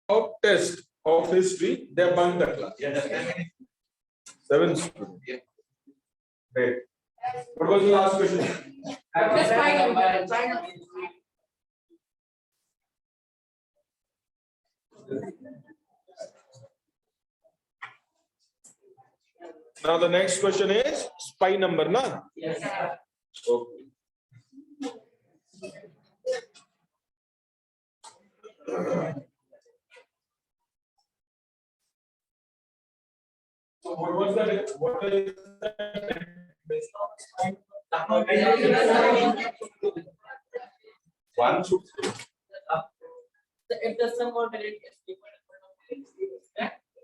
of test of history, they bunked the class. Yes. 7 students. Yeah. Great. What was the last question? Now the next question is spy number, na? Yes, sir. Okay. So what was that? What is that based on spy? One should say.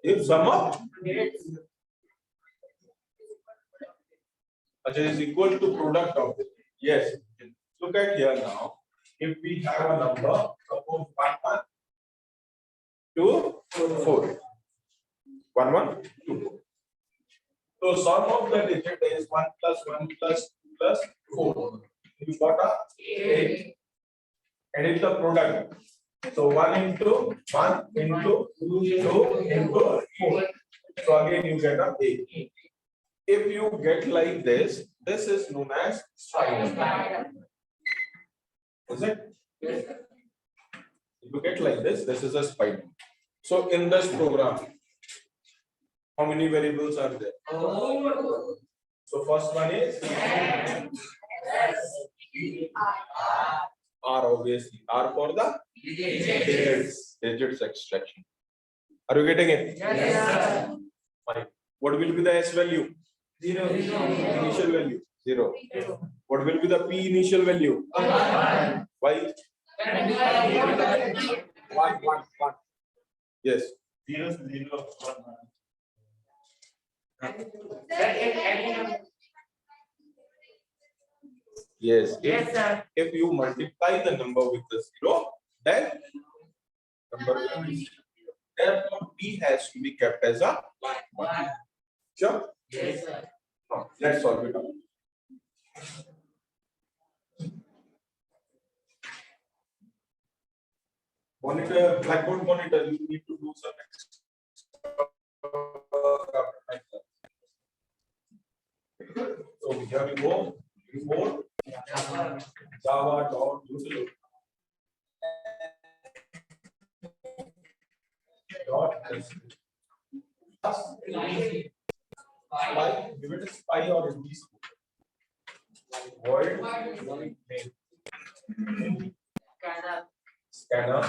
If sum of is equal to product of it. Yes. Look at here now. If we have a number, suppose 1, 2, 4. 1, 1, 2. So sum of the digit is 1 plus 1 plus 2 plus 4. You got a 8. And it's the product. So 1 into 1 into 2 into 4. So again you get a 8. If you get like this is known as spy number. Is it? Yes. If you get like this is a spy number. So in this program, how many variables are there? So first one is R, obviously. R for the digits extraction. Are you getting it? Yes. Fine. What will be the S value? 0. Initial value 0. What will be the P initial value? 1. Why? 1. Yes. 0, 0, 1. Yes. Yes, sir. If you multiply the number with the 0, then number will be 0. Therefore, P has to be kept as a 1. Sure? Yes, sir. Let's solve it out. Monitor, Blackboard monitor, you need to do some So here we go. Import Java.util. Spy, give it a spy or a D void name. Scanner.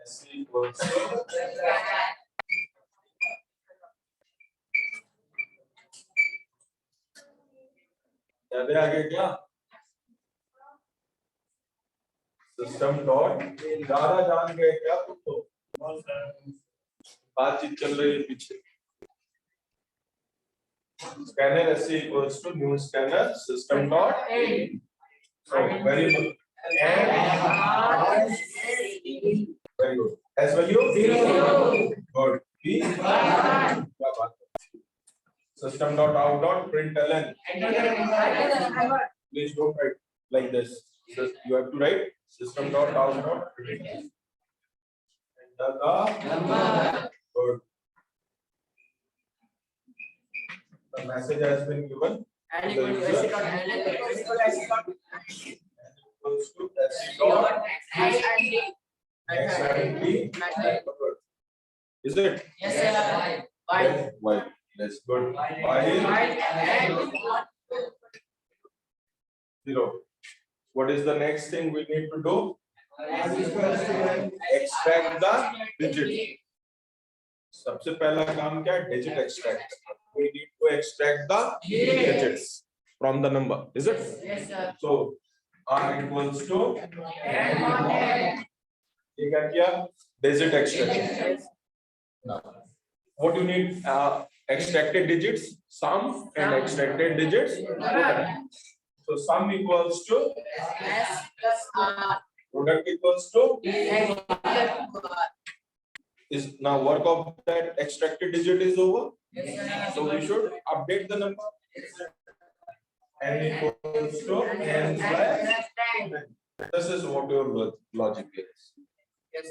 SC equals याद है आगे क्या system dot ज्यादा जान गए क्या तुम तो बातचीत चल रही है पीछे scanner SC equals to new scanner system dot so variable very good S value 0 good P system dot out dot println please don't write like this you have to write system dot out dot println good the message has been given is it? Yes, sir. Why? That's good. Why? 0. What is the next thing we need to do? Extract the digit. सबसे पहला काम क्या है? Digit extract. We need to extract the digits from the number. Is it? Yes, sir. So R equals to ये क्या? Digit extraction. Now, what you need? Extracted digits, sum, and extracted digits. So sum equals to S plus R. Product equals to is now work of that extracted digit is over. Yes, so we should update the number. N equals to N plus. This is what your logic is. Yes.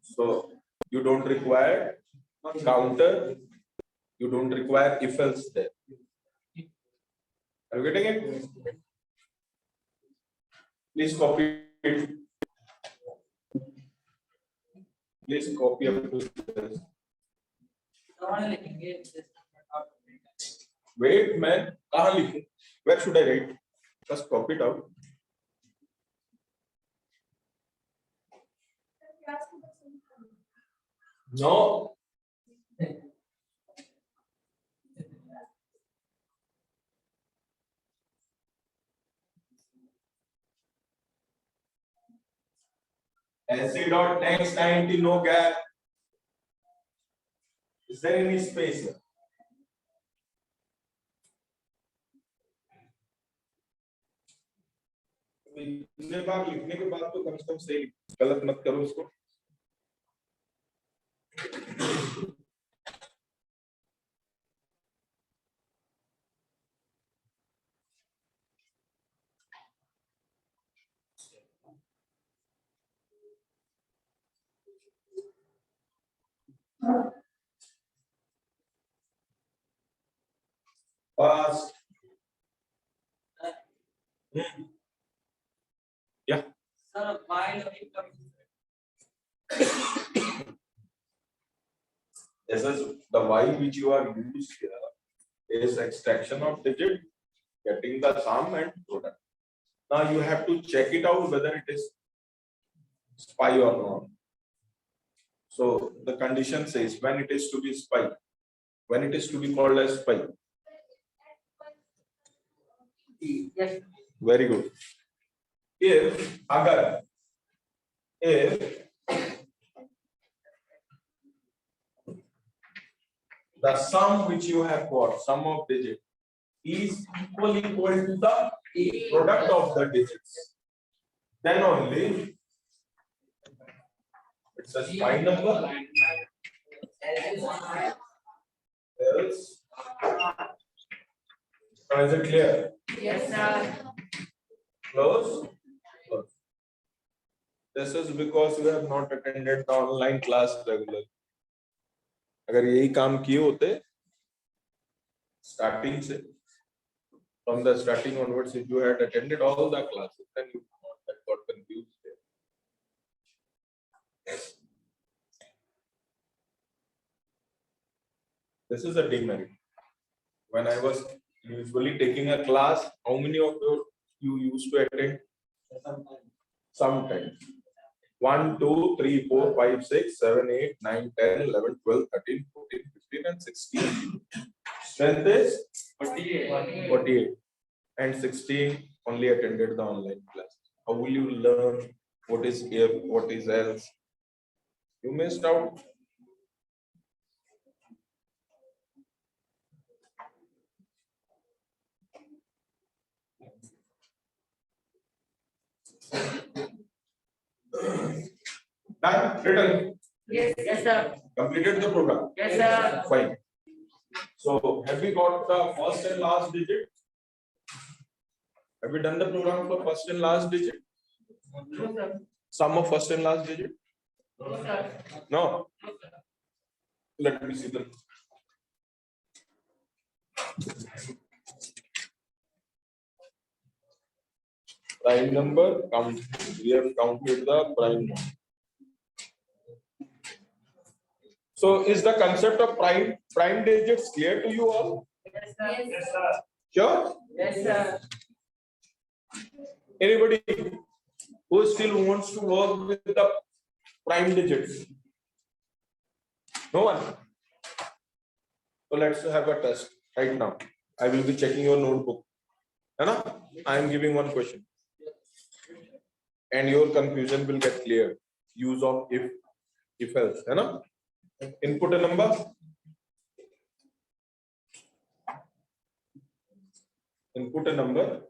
So you don't require counter, you don't require if else there. Are you getting it? Please copy it. Please copy up to this. Wait, man. कहाँ लिखूं? Where should I write? Just copy it out. No. SC dot next 90 no gap. Is there any space here? इतने बार लिखने के बाद तो कम से कम सही गलत मत करो उसको. Fast. Yeah. Sir, while This is the y which you are used here is extraction of digit, getting the sum and product. Now you have to check it out whether it is spy or not. So the condition says when it is to be spy, when it is to be called as spy. yes, Very good. If the sum which you have got, sum of digit, is equal to the product of the digits, then only it's a spy number. Else, now is it clear? yes, sir. Close. Close. This is because you have not attended the online class regularly. अगर यही काम किए होते starting से, from the starting onwards, if you had attended all the classes, then you would not have got confused there. This is a demerit. When I was usually taking a class, how many of you used to attend? Sometimes. 1, 2, 3, 4, 5, 6, 7, 8, 9, 10, 11, 12, 13, 14, 15, and 16. Strength is 48. 48. And 16 only attended the online class. How will you learn what is if, what is else? You missed out. Done? Written? Yes, yes, sir. Completed the program? Yes, sir. Fine. So, have we got the first and last digit? Have we done the program for first and last digit? No, sir. Sum of first and last digit? No, sir. No. Let me see them. Prime number, count. We have counted the prime number. So, is the concept of prime digits clear to you all? Yes, sir. Yes, sir. Sure? Yes, sir. Anybody who still wants to work with the prime digits? No one? So let's have a test right now. I will be checking your notebook. I am giving one question. And your confusion will get clear. Use of if else. Input a number. Input a number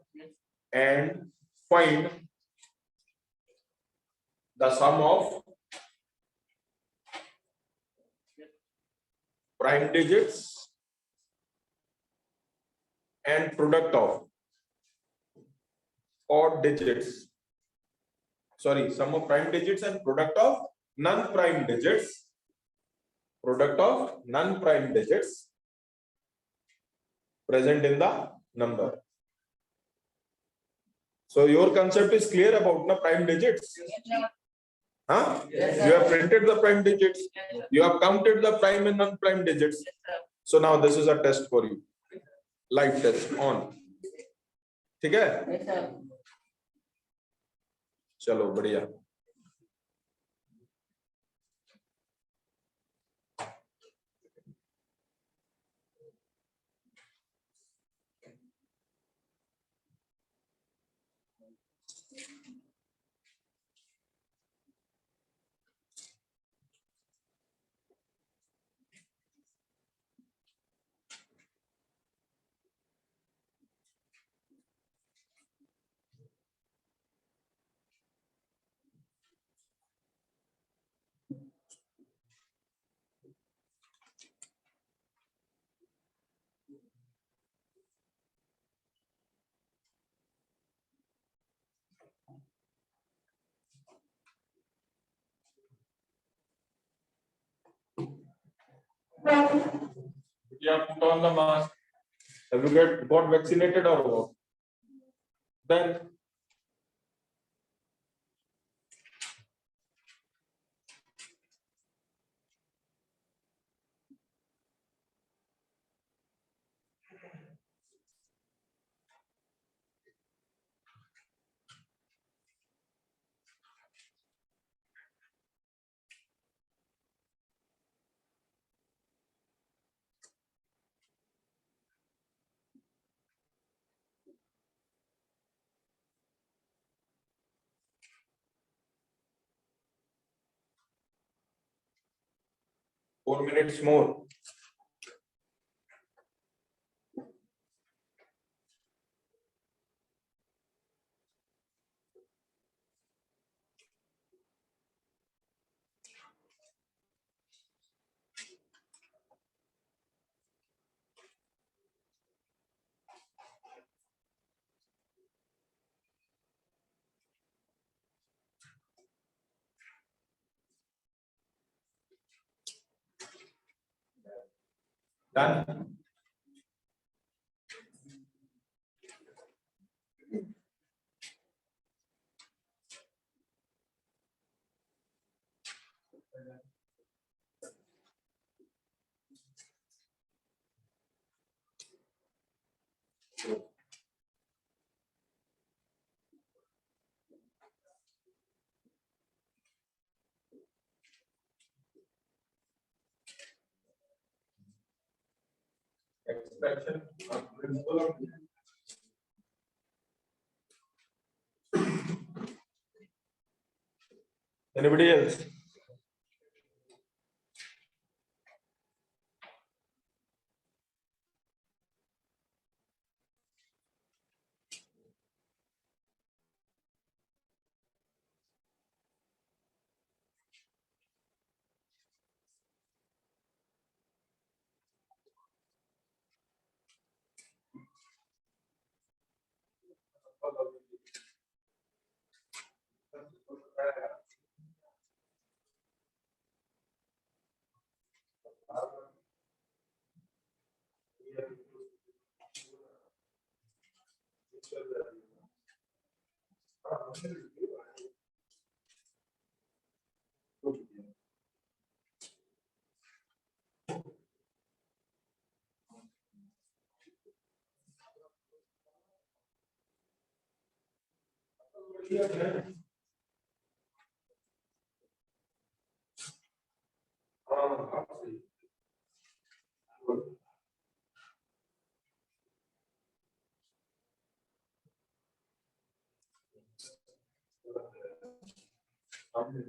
and find the sum of prime digits and product of odd digits. sorry, sum of prime digits and product of non-prime digits. Product of non-prime digits present in the number. So your concept is clear about the prime digits. Huh? Yes, You have printed the prime digits. You have counted the prime and non-prime digits. So now this is a test for you. Live test on. ठीक है? Yes, sir. चलो बढ़िया. Yeah, put on the mask. Have you got vaccinated or what? Then four minutes more. Done. Expression of principle of anybody else? Good. Coming.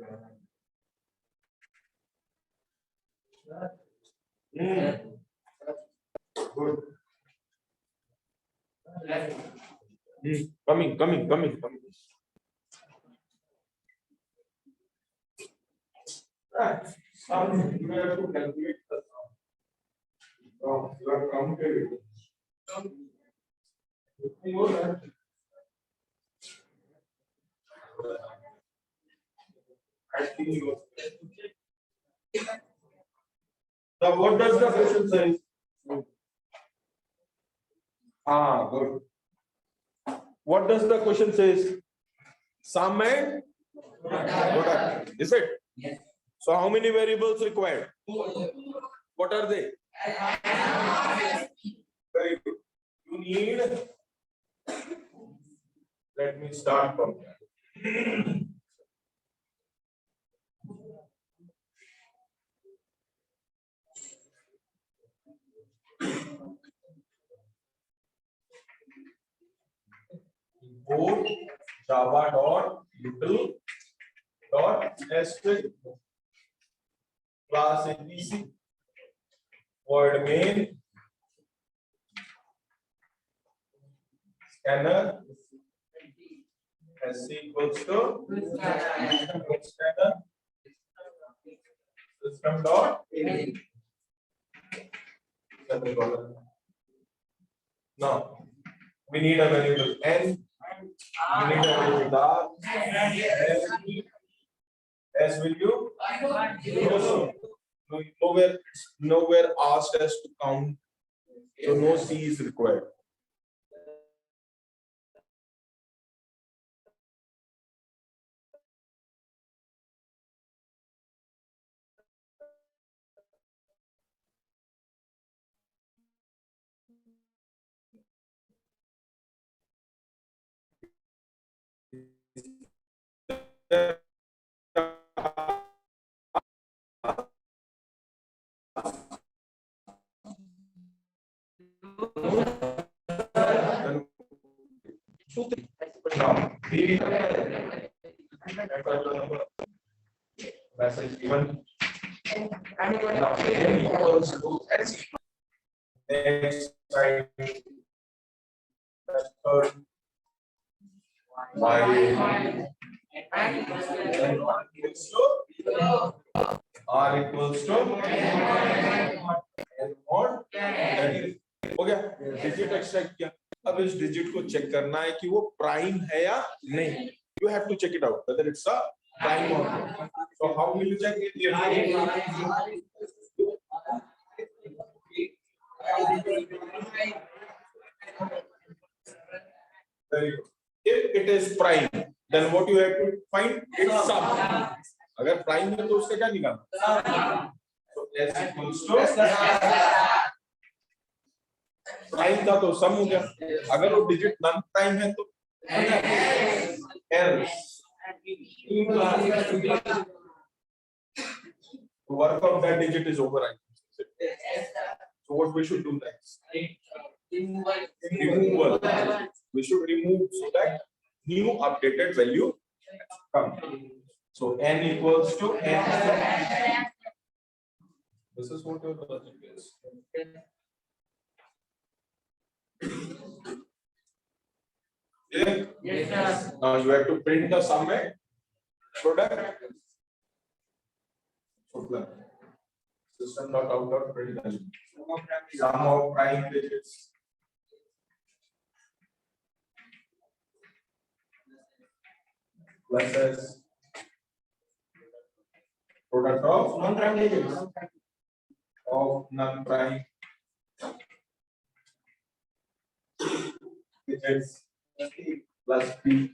Sound, you have to calculate the sound. Oh, you have counted it. More than I think you go. Now, what does the question say? Ah, good. What does the question says? Sum and product. Is it? Yes. So how many variables required? What are they? Very good. You need. Let me start from here. Import java.util.sh class etc void main scanner sc equals to scanner system dot now we need a variable n. We need a variable r. S will you? Nowhere asked us to count. So no C is required. Now, message given. Now, n equals to s. Next slide. Third. Y. N equals to R equals to N mod N. हो गया digit extract किया अब इस digit को check करना है कि वो प्राइम है या नहीं you have to check it out whether it's a prime और not so how will you check it if it is prime then what you have to find its sum अगर prime है तो उसका क्या निकालना so s equals to prime था तो सम हो गया अगर वो डिजिट नॉन प्राइम है तो else work of that digit is over so what we should do next removal we should remove so that new updated value come so n equals to n this is what your logic is Yes, sir. now you have to print the sum and product system dot out dot print sum of prime digits plus s product of non-prime digits of non-prime digits plus p.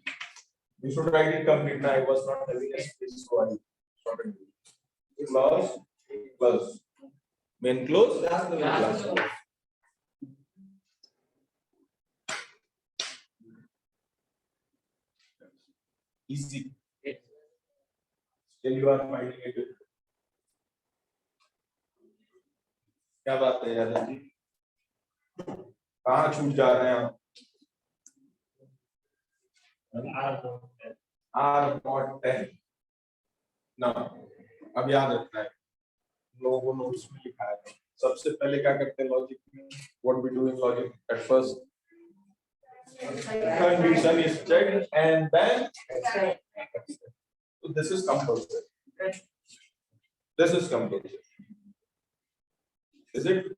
You should write it complete. I was not having a space, so I shortened it. Plus main close plus. Easy. Still you are finding it. क्या बात है यार जी कहाँ छूट जा रहे हैं आप R not 10 ना अब याद रखना है लोगों को नोट्स में लिखा है सबसे पहले क्या करते हैं लॉजिक में what we do in logic at first condition is checked and then so this is compulsory is it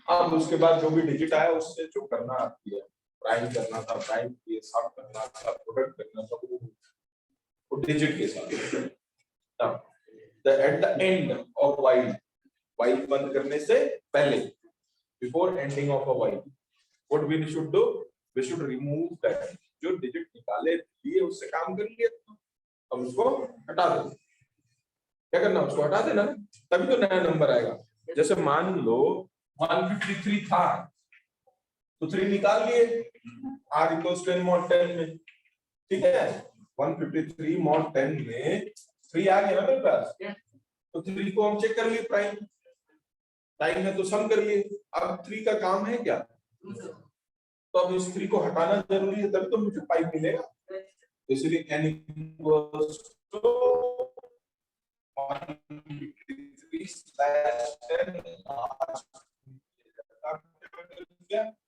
अब उसके बाद जो भी डिजिट आया उससे जो करना आती है प्राइम करना था प्राइम के साथ करना था प्रोडक्ट करना था वो डिजिट के साथ Now, at the end of while बंद करने से पहले, before ending of a while, what we should do? We should remove that. जो digit निकाले लिए उससे काम कर लिए, अब उसको हटा दो. क्या करना? उसको हटा देना, तभी तो नया नंबर आएगा. जैसे मान लो 153 था, तो 3 निकाल लिए, r equals 10 mod 10 में, ठीक है. 153 mod 10 में 3 आ गया ना मेरे पास, तो 3 को हम चेक कर लिए, प्राइम है तो सम कर लिए. अब 3 का काम है क्या? तो अब इस 3 को हटाना जरूरी है, तभी तो मुझे 5 मिलेगा. इसलिए n equals to 153 slash 10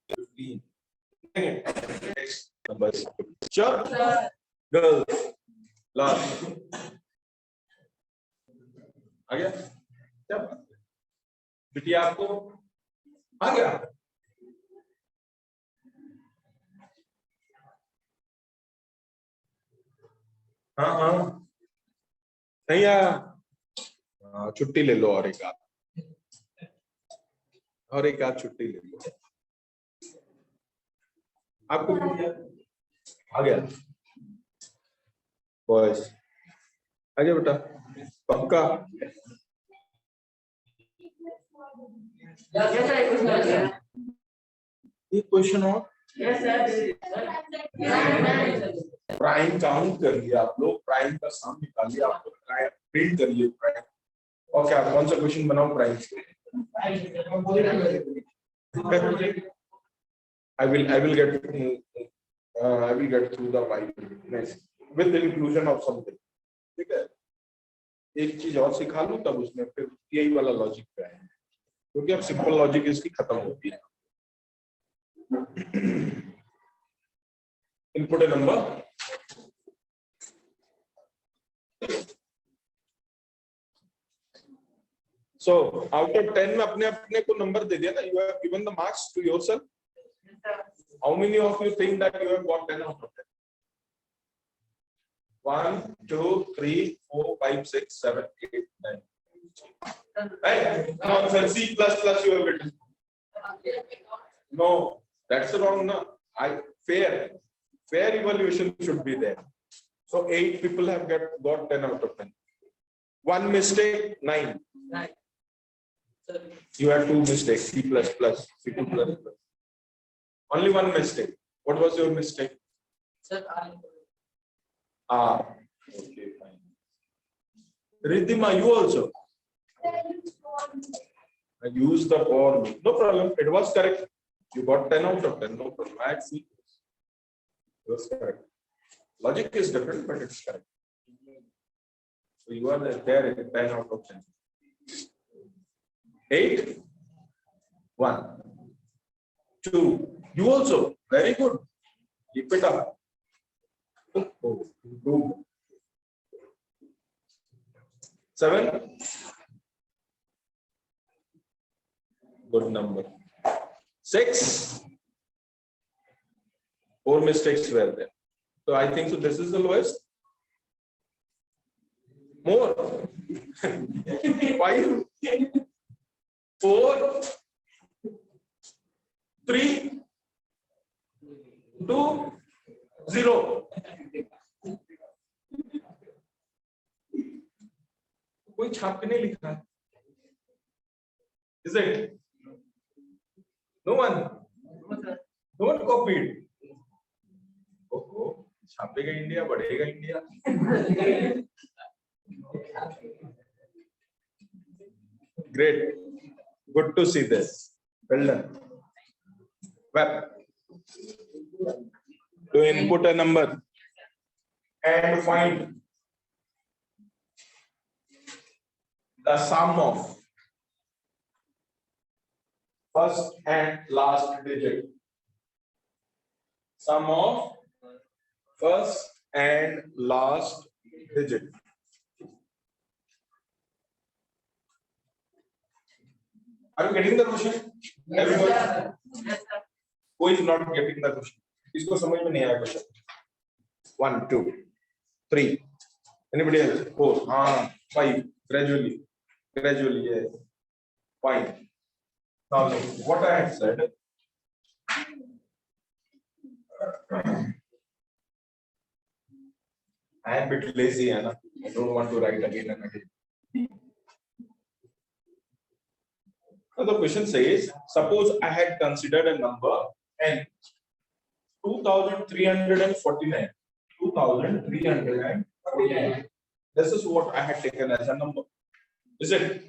15. Next numbers. Sure. Girls. Last. आ गया? क्या बात है? बिटिया आपको आ गया? हाँ, नहीं आया? छुट्टी ले लो, और एक आध छुट्टी ले लो. आपको आ गया? बॉयज आ गया बेटा? पक्का? एक क्वेश्चन और. प्राइम काउंट कर लिया आप लोग, प्राइम का सम निकाल लिया आप लोग, प्रिंट करिए प्राइम. और क्या कौन सा क्वेश्चन बनाऊं प्राइम से? I will get through the while next with the inclusion of something. ठीक है, एक चीज और सिखा लूं तब उसमें फिर यही वाला लॉजिक पे आए, क्योंकि अब सिंपल लॉजिक इसकी खत्म होती है. Input A number. So out of 10 में अपने अपने को नंबर दे दिया ना. You have given the marks to yourself. How many of you think that you have got 10 out of 10? 1, 2, 3, 4, 5, 6, 7, 8, 9. Right? No, sir, C++ you have written. No, that's wrong. No, fair evaluation should be there. So 8 people have got 10 out of 10. One mistake, 9. You had 2 mistakes, C++, C2++. Only one mistake. What was your mistake? Sir, Okay, fine. Riddhima, you also. I used the for. No problem. It was correct. You got 10 out of 10. No problem. I see. It was correct. Logic is different, but it's correct. So you are there at 10 out of 10. 8, 1, 2. You also. Very good. Keep it up. Oh, 2. 7. Good number. 6. 4 mistakes were there. So I think so. This is the lowest. More. 5. 4. 3. 2. 0. कोई छाप के नहीं लिखा है. Is it? No one. No one copied. ओहो, छापेगा India, बढ़ेगा India. Great. Good to see this. Well done. Well, to input a number and find the sum of first and last digit. Sum of first and last digit. Are you getting the question? Everyone? Who is not getting the question? इसको समझ में नहीं आया question. 1, 2, 3. Anybody else? 4. हाँ. 5 gradually. Yes. Fine. Now look, what I had said. I am a bit lazy, Anna. I don't want to write again and again. Now the question says, suppose I had considered a number n 2349. 2349. This is what I had taken as a number. Is it?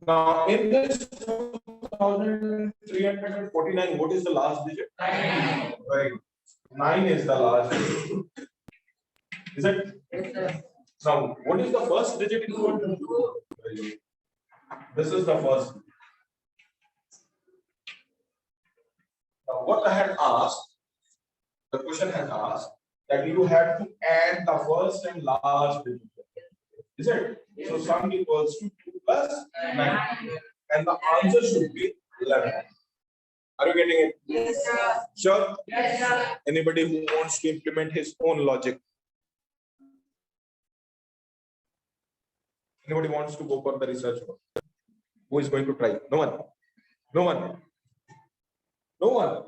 Now in this 2349, what is the last digit? 9. Right. 9 is the last digit. Is it? Yes, sir. Now, what is the first digit in 2? This is the first. Now, what I had asked, the question has asked that you have to add the first and last digit. Is it? So sum equals to 2 plus 9. And the answer should be 11. Are you getting it? Yes, sir. Sure? Yes, sir. Anybody who wants to implement his own logic? Anybody wants to go for the research work? Who is going to try? No one. No one. No one.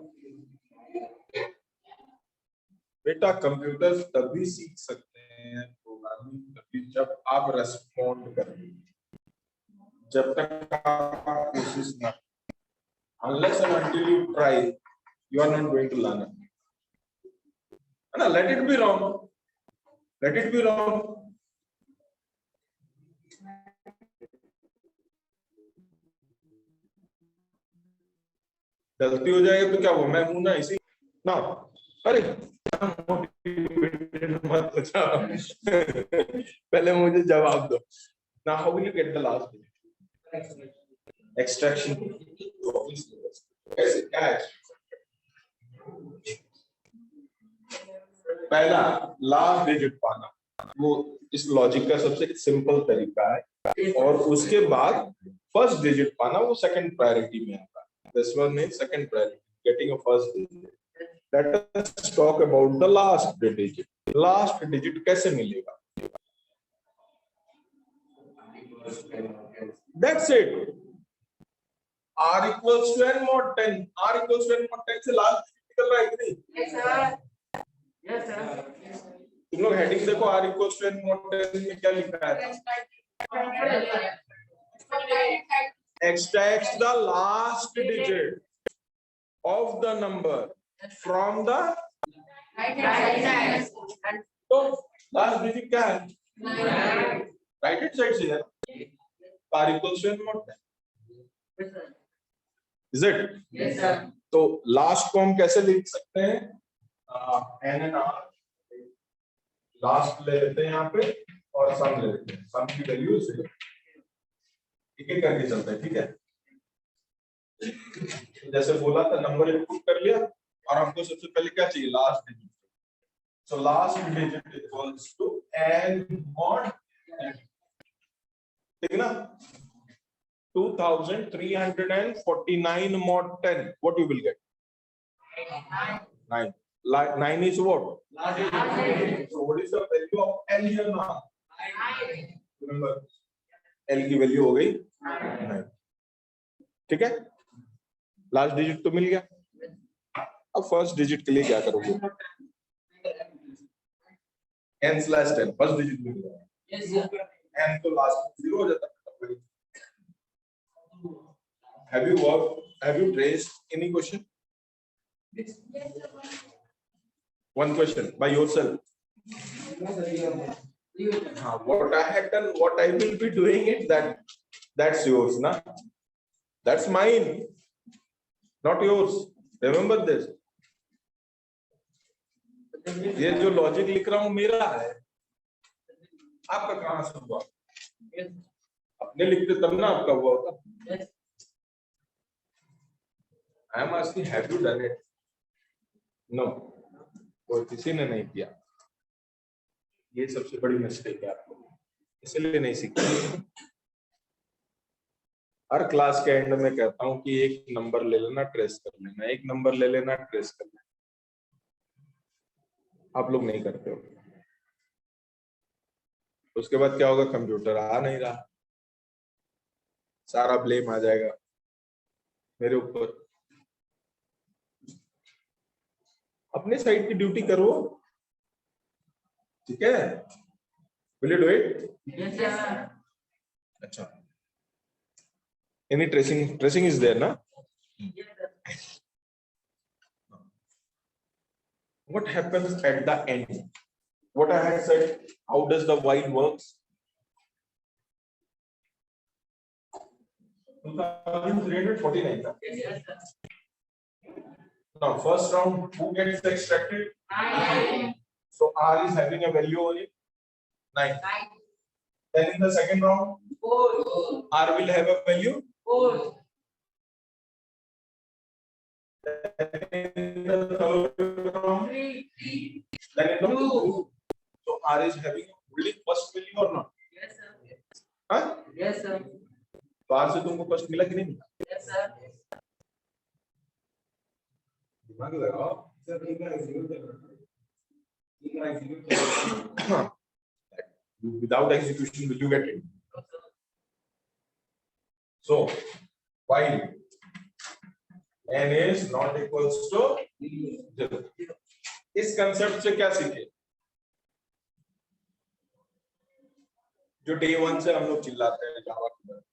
बेटा computers तभी सीख सकते हैं programming तभी जब आप respond करें, जब तक आप कोशिश ना, unless and until you try, you are not going to learn it. And let it be wrong. Let it be wrong. गलती हो जाए तो क्या हुआ, मैं हूं ना इसी ना। अरे मत पूछो पहले मुझे जवाब दो ना। How will you get the last extraction? कैसे, क्या है? पहला लास्ट डिजिट पाना, वो इस लॉजिक का सबसे सिंपल तरीका है, और उसके बाद फर्स्ट डिजिट पाना वो सेकंड प्रायोरिटी में आता है। This one is second priority, getting a first digit. Let us talk about the last digit. Last digit कैसे मिलेगा? That's it. R equals to n mod 10. R equals to n mod 10 से last digit निकल रहा है कि नहीं? Yes, sir. Yes, sir. तुम लोग हेडिंग देखो, R equals to n mod 10 में क्या लिखा है? Extracts the last digit of the number from the तो last digit क्या है? Right hand side से है। R equals to n mod 10. Yes, sir. Is it? Yes, sir. तो लास्ट को हम कैसे लिख सकते हैं? n and r लास्ट ले लेते हैं यहाँ पे और सम ले लेते हैं। सम की वैल्यू से एक एक करके चलते हैं, ठीक है? जैसे बोला था नंबर इनपुट कर लिया और हमको सबसे पहले क्या चाहिए? Last digit. So last digit equals to n mod 10, ठीक है ना? 2349 mod 10, what you will get? 9. 9 is what? So what is the value of n here now? Remember, L की वैल्यू हो गई 9, ठीक है? लास्ट डिजिट तो मिल गया। अब फर्स्ट डिजिट के लिए क्या करोगे? n/10 फर्स्ट डिजिट मिल गया। Yes, sir. n तो लास्ट 0 हो जाता है। Have you worked? Have you traced any question? One question by yourself. What I had done, what I will be doing it, that's yours, na? That's mine, not yours. Remember this. ये जो logic लिख रहा हूं मेरा है, आपका कहां से हुआ? अपने लिखते तब ना आपका हुआ होता। I am asking, have you done it? No, कोई किसी ने नहीं किया। ये सबसे बड़ी मिस्टेक है आपको, इसलिए नहीं सीखते। हर क्लास के एंड में कहता हूं कि एक नंबर ले लेना, ट्रेस कर लेना, एक नंबर ले लेना, ट्रेस कर लेना। आप लोग नहीं करते हो। उसके बाद क्या होगा, कंप्यूटर आ नहीं रहा, सारा ब्लेम आ जाएगा मेरे ऊपर। अपने साइड की ड्यूटी करो, ठीक है? Will you do it? Yes, sir. अच्छा, एनी ट्रेसिंग इज देयर ना? Yes, sir. What happens at the end? What I had said, how does the while works? 2349. Yes, sir. Now, first round, who gets extracted? 9. So R is having a value only 9. 9. Then in the second round, 4. R will have a value. 4. Then in the third round, 3. then in the 2. so R is having only first value or not? Yes, sir. हाँ? Yes, sir. तो R से तुमको first मिला कि नहीं मिला? Yes, sir. दिमाग लगाओ। Without execution, will you get it? No, sir. So, while n is not equals to 0, इस कंसेप्ट से क्या सीखे? जो डे 1 से हम लोग चिल्लाते हैं जावा के बारे में।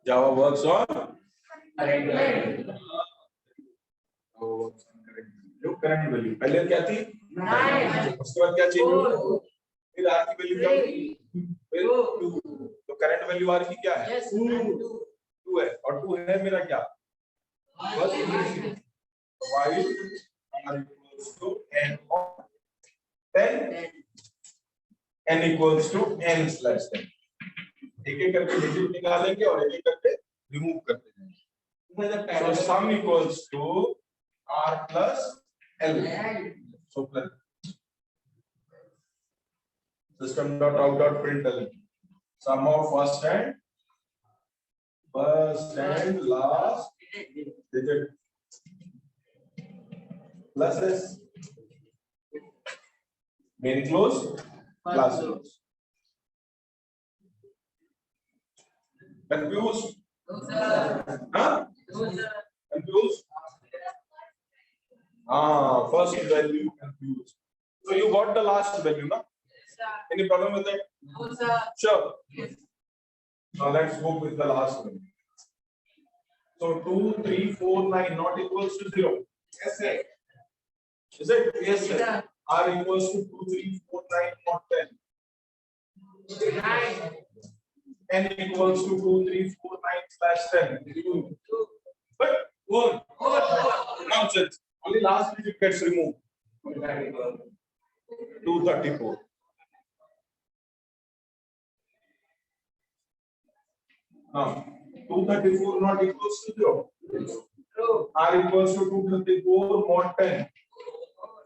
जावा वर्क्स ऑन करंट वैल्यू। पहले क्या थी? 9. उसके बाद क्या चेंज हुआ? फिर आर की वैल्यू क्या हुई? 3. फिर 2। तो करंट वैल्यू आर की क्या है? Yes, 2 है, और 2 है मेरा क्या? बस while r equals to n of 10, n equals to n slash 10। एक एक करके डिजिट निकालेंगे और एक एक करके रिमूव करते जाएंगे। So sum equals to r plus l। So plus system dot out dot println sum of first and last digit plus s main close class close। Confused? No, sir. Huh? No, sir. Confused? First value confused. So you got the last value, na? Yes, sir. Any problem with that? No, sir. Sure. Yes. Now let's go with the last one. So 2, 3, 4, 9 not equals to 0. Yes, sir. Is it? Yes, sir. R equals to 2, 3, 4, 9 not 10. 9. N equals to 2, 3, 4, 9 slash 10. 2. But 4. Nonsense. Only last digit gets removed. 234. Now 234 not equals to 0. True. R equals to 234 mod 10.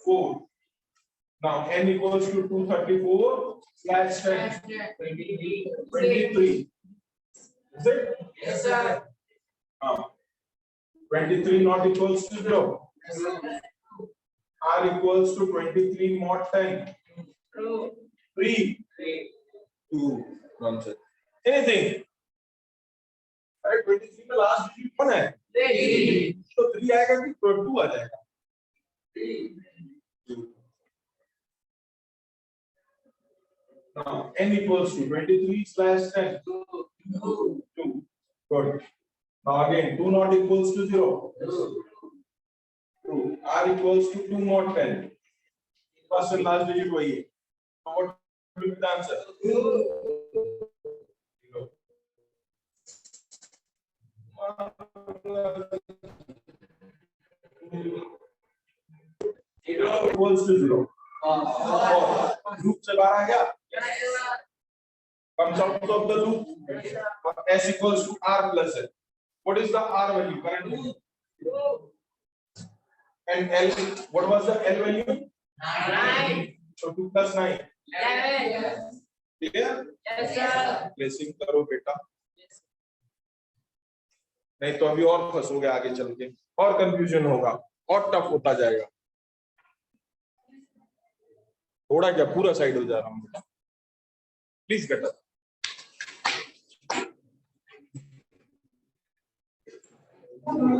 4. Now n equals to 234 slash 10. 23. Is it? Yes, sir. 23 not equals to 0. R equals to 23 mod 10. True. 3. 2. Nonsense. Anything. अरे 23 में last digit कौन है? 3. तो 3 आएगा कि 2 आ जाएगा? 2. Now n equals to 23 slash 10. 2. Good. Now again 2 not equals to 0. 2. R equals to 2 mod 10. First and last digit वही है. So what will be the answer? 0. Equals to 0. Loop से बाहर आ गया? Comes out of the loop. S equals to R plus L. What is the R value? Current value. And L, what was the L value? 9. So 2 plus 9. 11. Clear? Yes, sir. Placing करो बेटा, नहीं तो अभी और फंसोगे आगे चल के, और कंफ्यूजन होगा और टफ होता जाएगा। थोड़ा क्या पूरा साइड हो जा रहा हूँ बेटा, प्लीज गेट अप।